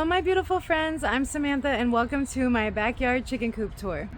Hello my beautiful friends, I'm Samantha and welcome to my backyard chicken coop tour.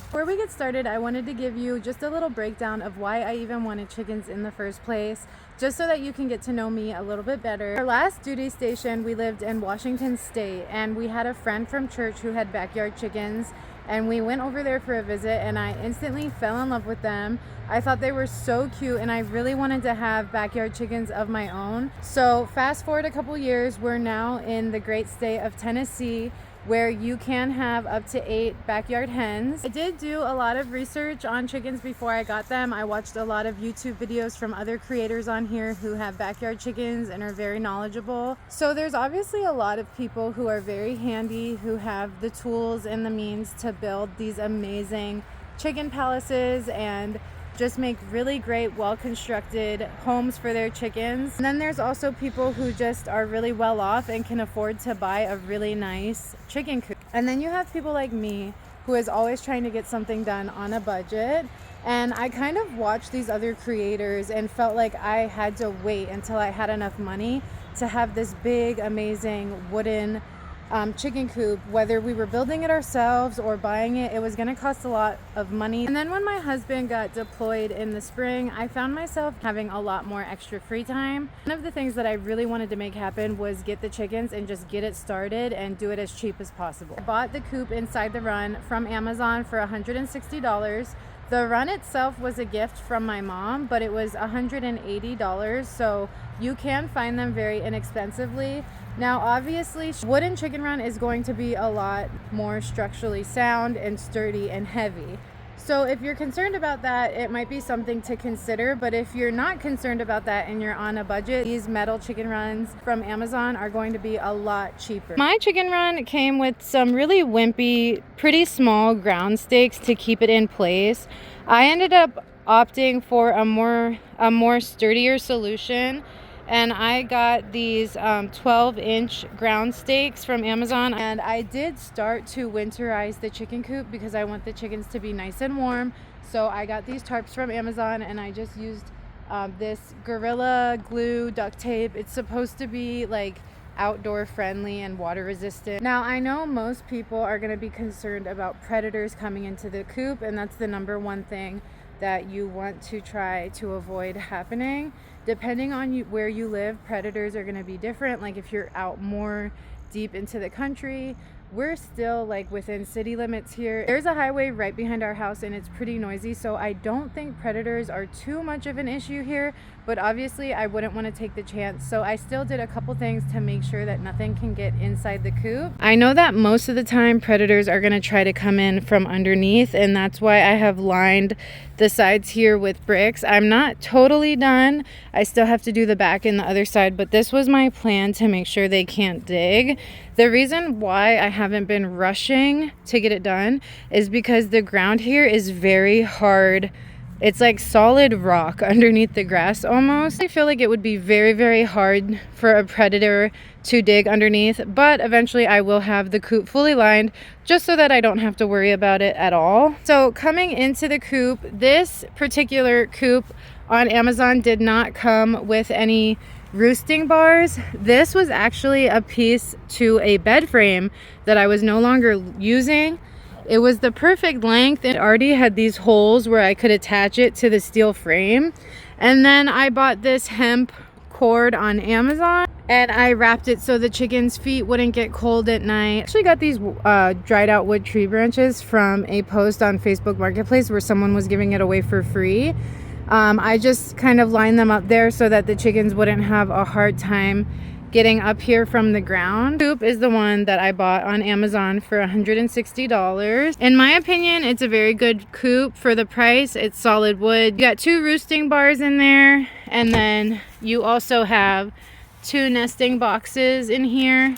Before we get started, I wanted to give you just a little breakdown of why I even wanted chickens in the first place, just so that you can get to know me a little bit better. Our last duty station, we lived in Washington State, and we had a friend from church who had backyard chickens, and we went over there for a visit, and I instantly fell in love with them. I thought they were so cute, and I really wanted to have backyard chickens of my own. So fast forward a couple years, we're now in the great state of Tennessee, where you can have up to 8 backyard hens. I did do a lot of research on chickens before I got them. I watched a lot of YouTube videos from other creators on here who have backyard chickens and are very knowledgeable. So there's obviously a lot of people who are very handy, who have the tools and the means to build these amazing chicken palaces and just make really great, well-constructed homes for their chickens. And then there's also people who just are really well off and can afford to buy a really nice chicken coop. And then you have people like me who is always trying to get something done on a budget. And I kind of watched these other creators and felt like I had to wait until I had enough money to have this big, amazing wooden chicken coop. Whether we were building it ourselves or buying it, it was going to cost a lot of money. And then when my husband got deployed in the spring, I found myself having a lot more extra free time. One of the things that I really wanted to make happen was get the chickens and just get it started and do it as cheap as possible. I bought the coop inside the run from Amazon for $160. The run itself was a gift from my mom, but it was $180, so you can find them very inexpensively. Now obviously wooden chicken run is going to be a lot more structurally sound and sturdy and heavy. So if you're concerned about that, it might be something to consider. But if you're not concerned about that and you're on a budget, these metal chicken runs from Amazon are going to be a lot cheaper. My chicken run came with some really wimpy, pretty small ground stakes to keep it in place. I ended up opting for a more sturdier solution, and I got these 12-inch ground stakes from Amazon. And I did start to winterize the chicken coop because I want the chickens to be nice and warm. So I got these tarps from Amazon, and I just used this Gorilla Glue duct tape. It's supposed to be like outdoor friendly and water resistant. Now I know most people are going to be concerned about predators coming into the coop, and that's the number one thing that you want to try to avoid happening. Depending on where you live, predators are going to be different. Like if you're out more deep into the country, we're still like within city limits here. There's a highway right behind our house and it's pretty noisy, so I don't think predators are too much of an issue here, but obviously I wouldn't want to take the chance. So I still did a couple things to make sure that nothing can get inside the coop. I know that most of the time predators are going to try to come in from underneath, and that's why I have lined the sides here with bricks. I'm not totally done. I still have to do the back and the other side, but this was my plan to make sure they can't dig. The reason why I haven't been rushing to get it done is because the ground here is very hard. It's like solid rock underneath the grass almost. I feel like it would be very, very hard for a predator to dig underneath, but eventually I will have the coop fully lined just so that I don't have to worry about it at all. So coming into the coop, this particular coop on Amazon did not come with any roosting bars. This was actually a piece to a bed frame that I was no longer using. It was the perfect length. It already had these holes where I could attach it to the steel frame. And then I bought this hemp cord on Amazon and I wrapped it so the chickens' feet wouldn't get cold at night. I actually got these dried out wood tree branches from a post on Facebook Marketplace where someone was giving it away for free. I just kind of lined them up there so that the chickens wouldn't have a hard time getting up here from the ground. Coop is the one that I bought on Amazon for $160. In my opinion, it's a very good coop for the price. It's solid wood. You got 2 roosting bars in there, and then you also have 2 nesting boxes in here.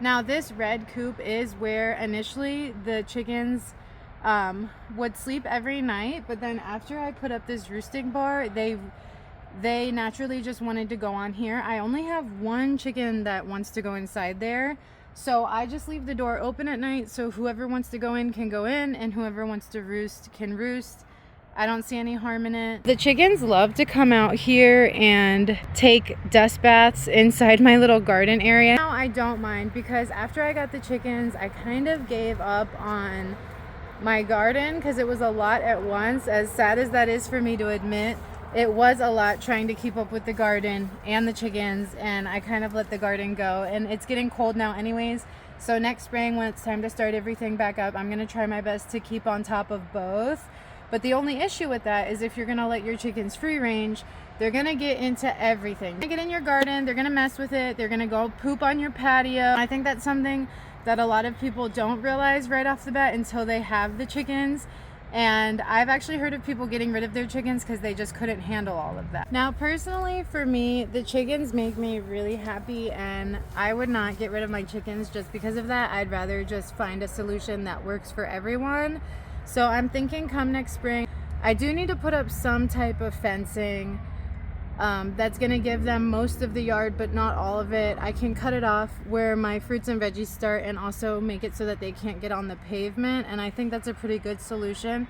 Now this red coop is where initially the chickens would sleep every night, but then after I put up this roosting bar, they naturally just wanted to go on here. I only have one chicken that wants to go inside there, so I just leave the door open at night so whoever wants to go in can go in and whoever wants to roost can roost. I don't see any harm in it. The chickens love to come out here and take dust baths inside my little garden area. Now I don't mind, because after I got the chickens, I kind of gave up on my garden because it was a lot at once. As sad as that is for me to admit, it was a lot trying to keep up with the garden and the chickens, and I kind of let the garden go. And it's getting cold now anyways, so next spring when it's time to start everything back up, I'm gonna try my best to keep on top of both. But the only issue with that is if you're gonna let your chickens free range, they're gonna get into everything. They get in your garden, they're gonna mess with it, they're gonna go poop on your patio. I think that's something that a lot of people don't realize right off the bat until they have the chickens. And I've actually heard of people getting rid of their chickens because they just couldn't handle all of that. Now, personally, for me, the chickens make me really happy, and I would not get rid of my chickens just because of that. I'd rather just find a solution that works for everyone. So I'm thinking come next spring, I do need to put up some type of fencing that's going to give them most of the yard, but not all of it. I can cut it off where my fruits and veggies start and also make it so that they can't get on the pavement, and I think that's a pretty good solution.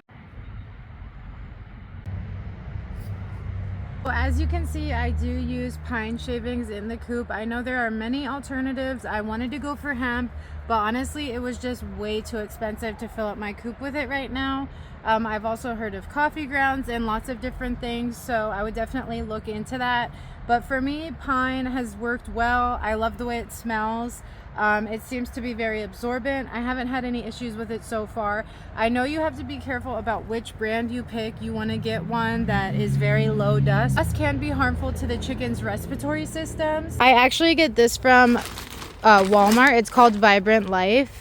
Well, as you can see, I do use pine shavings in the coop. I know there are many alternatives. I wanted to go for hemp, but honestly, it was just way too expensive to fill up my coop with it right now. I've also heard of coffee grounds and lots of different things, so I would definitely look into that. But for me, pine has worked well. I love the way it smells. It seems to be very absorbent. I haven't had any issues with it so far. I know you have to be careful about which brand you pick. You want to get one that is very low dust. Dust can be harmful to the chicken's respiratory systems. I actually get this from Walmart. It's called Vibrant Life.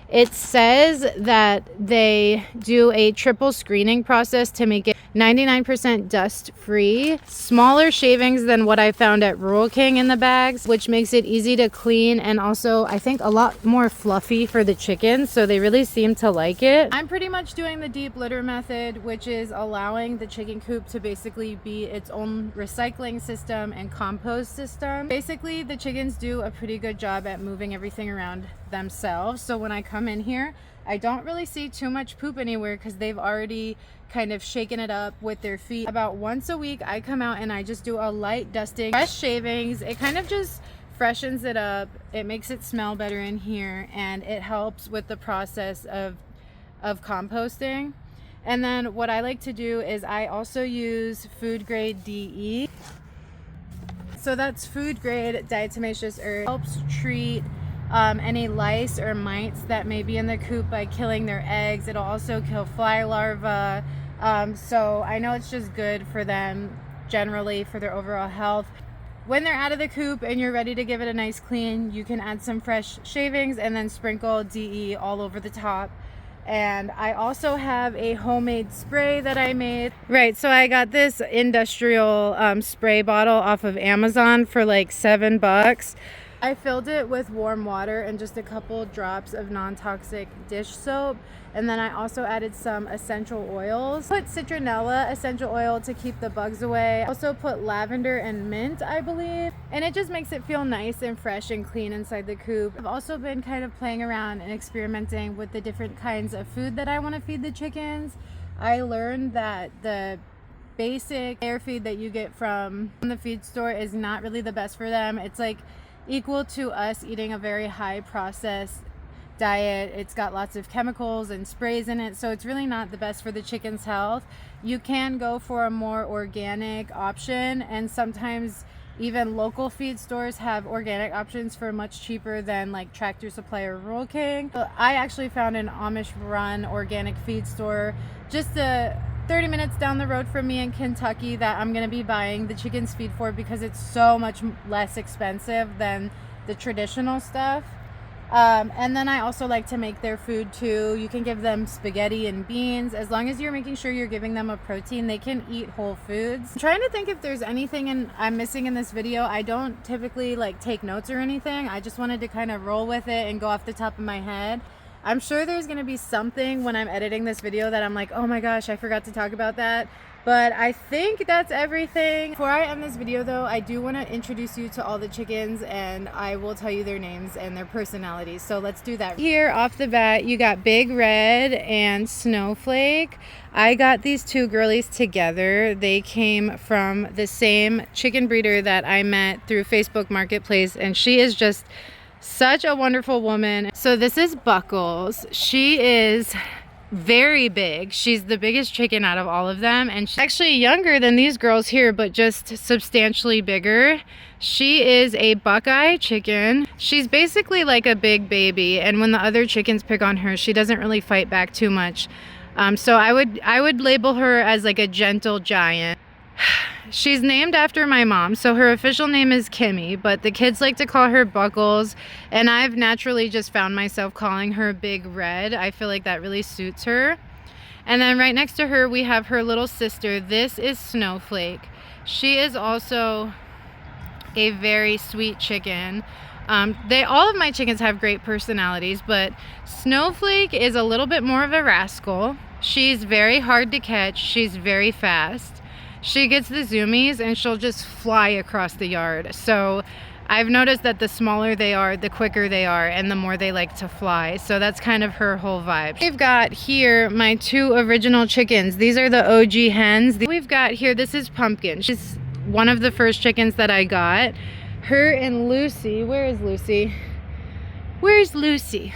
It says that they do a triple screening process to make it 99% dust free. Smaller shavings than what I found at Rural King in the bags, which makes it easy to clean and also I think a lot more fluffy for the chickens, so they really seem to like it. I'm pretty much doing the deep litter method, which is allowing the chicken coop to basically be its own recycling system and compost system. Basically, the chickens do a pretty good job at moving everything around themselves, so when I come in here, I don't really see too much poop anywhere because they've already kind of shaken it up with their feet. About once a week, I come out and I just do a light dusting. Fresh shavings, it kind of just freshens it up. It makes it smell better in here, and it helps with the process of composting. And then what I like to do is I also use food grade DE. So that's food grade diatomaceous earth. Helps treat any lice or mites that may be in the coop by killing their eggs. It'll also kill fly larvae. So I know it's just good for them generally for their overall health. When they're out of the coop and you're ready to give it a nice clean, you can add some fresh shavings and then sprinkle DE all over the top. And I also have a homemade spray that I made. Right, so I got this industrial spray bottle off of Amazon for like $7. I filled it with warm water and just a couple drops of non-toxic dish soap, and then I also added some essential oils. Put citronella essential oil to keep the bugs away. Also put lavender and mint, I believe, and it just makes it feel nice and fresh and clean inside the coop. I've also been kind of playing around and experimenting with the different kinds of food that I want to feed the chickens. I learned that the basic air feed that you get from the feed store is not really the best for them. It's like equal to us eating a very high processed diet. It's got lots of chemicals and sprays in it, so it's really not the best for the chicken's health. You can go for a more organic option, and sometimes even local feed stores have organic options for much cheaper than like Tractor Supply or Rural King. I actually found an Amish run organic feed store just 30 minutes down the road from me in Kentucky that I'm going to be buying the chicken's feed for because it's so much less expensive than the traditional stuff. And then I also like to make their food too. You can give them spaghetti and beans. As long as you're making sure you're giving them a protein, they can eat whole foods. I'm trying to think if there's anything I'm missing in this video. I don't typically like take notes or anything. I just wanted to kind of roll with it and go off the top of my head. I'm sure there's going to be something when I'm editing this video that I'm like, oh my gosh, I forgot to talk about that. But I think that's everything. Before I end this video though, I do want to introduce you to all the chickens, and I will tell you their names and their personalities. So let's do that. Here off the bat, you got Big Red and Snowflake. I got these two girlies together. They came from the same chicken breeder that I met through Facebook Marketplace, and she is just such a wonderful woman. So this is Buckles. She is very big. She's the biggest chicken out of all of them, and she's actually younger than these girls here, but just substantially bigger. She is a Buckeye chicken. She's basically like a big baby, and when the other chickens pick on her, she doesn't really fight back too much. So I would label her as like a gentle giant. She's named after my mom, so her official name is Kimmy, but the kids like to call her Buckles, and I've naturally just found myself calling her Big Red. I feel like that really suits her. And then right next to her, we have her little sister. This is Snowflake. She is also a very sweet chicken. All of my chickens have great personalities, but Snowflake is a little bit more of a rascal. She's very hard to catch. She's very fast. She gets the zoomies and she'll just fly across the yard. So I've noticed that the smaller they are, the quicker they are, and the more they like to fly. So that's kind of her whole vibe. We've got here my two original chickens. These are the OG hens. We've got here, this is Pumpkin. She's one of the first chickens that I got. Her and Lucy. Where is Lucy? Where's Lucy?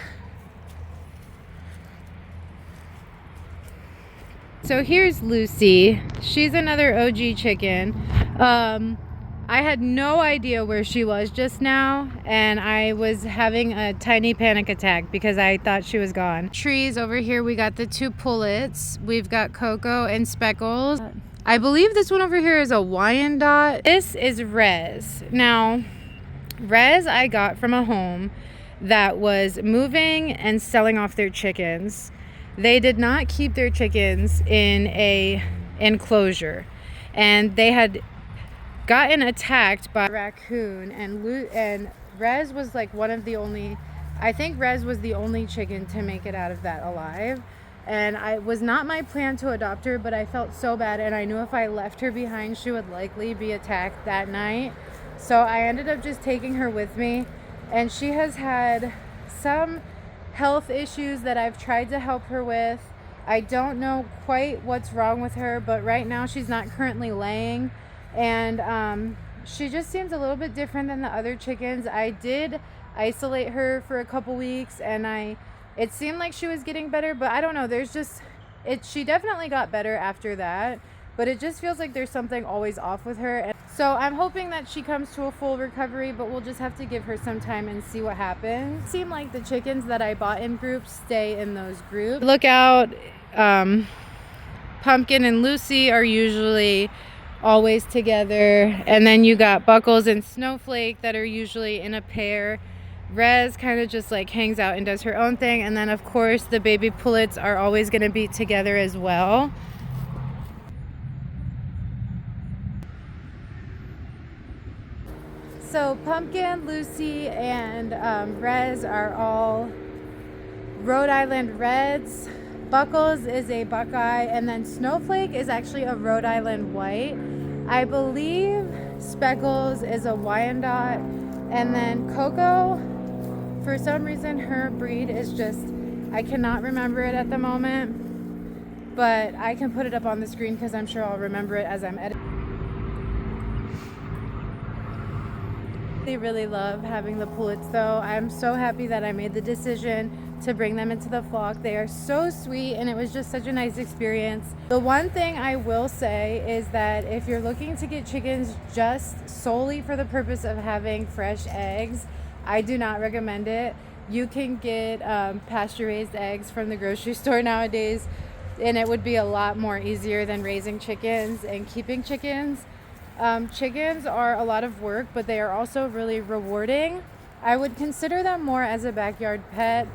So here's Lucy. She's another OG chicken. I had no idea where she was just now, and I was having a tiny panic attack because I thought she was gone. Trees over here, we got the two pullets. We've got Coco and Speckles. I believe this one over here is a Wyandotte. This is Rez. Now, Rez I got from a home that was moving and selling off their chickens. They did not keep their chickens in a enclosure, and they had gotten attacked by a raccoon, and Rez was like one of the only, I think Rez was the only chicken to make it out of that alive. And it was not my plan to adopt her, but I felt so bad, and I knew if I left her behind, she would likely be attacked that night. So I ended up just taking her with me, and she has had some health issues that I've tried to help her with. I don't know quite what's wrong with her, but right now she's not currently laying, and she just seems a little bit different than the other chickens. I did isolate her for a couple weeks, and it seemed like she was getting better, but I don't know, she definitely got better after that, but it just feels like there's something always off with her. And so I'm hoping that she comes to a full recovery, but we'll just have to give her some time and see what happens. It seemed like the chickens that I bought in groups stay in those groups. Look out, Pumpkin and Lucy are usually always together, and then you got Buckles and Snowflake that are usually in a pair. Rez kind of just like hangs out and does her own thing, and then of course the baby pullets are always going to be together as well. So Pumpkin, Lucy, and Rez are all Rhode Island Reds. Buckles is a Buckeye, and then Snowflake is actually a Rhode Island White. I believe Speckles is a Wyandotte, and then Coco, for some reason her breed is just, I cannot remember it at the moment, but I can put it up on the screen because I'm sure I'll remember it as I'm editing. They really love having the pullets though. I'm so happy that I made the decision to bring them into the flock. They are so sweet, and it was just such a nice experience. The one thing I will say is that if you're looking to get chickens just solely for the purpose of having fresh eggs, I do not recommend it. You can get pasture raised eggs from the grocery store nowadays, and it would be a lot more easier than raising chickens and keeping chickens. Chickens are a lot of work, but they are also really rewarding. I would consider them more as a backyard pet,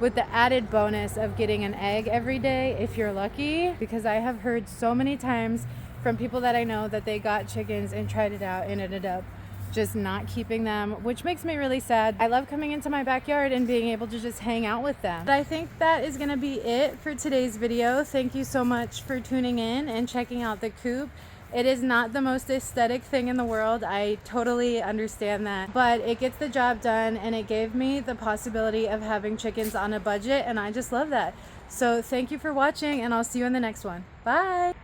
with the added bonus of getting an egg every day if you're lucky, because I have heard so many times from people that I know that they got chickens and tried it out and ended up just not keeping them, which makes me really sad. I love coming into my backyard and being able to just hang out with them. But I think that is going to be it for today's video. Thank you so much for tuning in and checking out the coop. It is not the most aesthetic thing in the world. I totally understand that, but it gets the job done, and it gave me the possibility of having chickens on a budget, and I just love that. So thank you for watching, and I'll see you in the next one. Bye.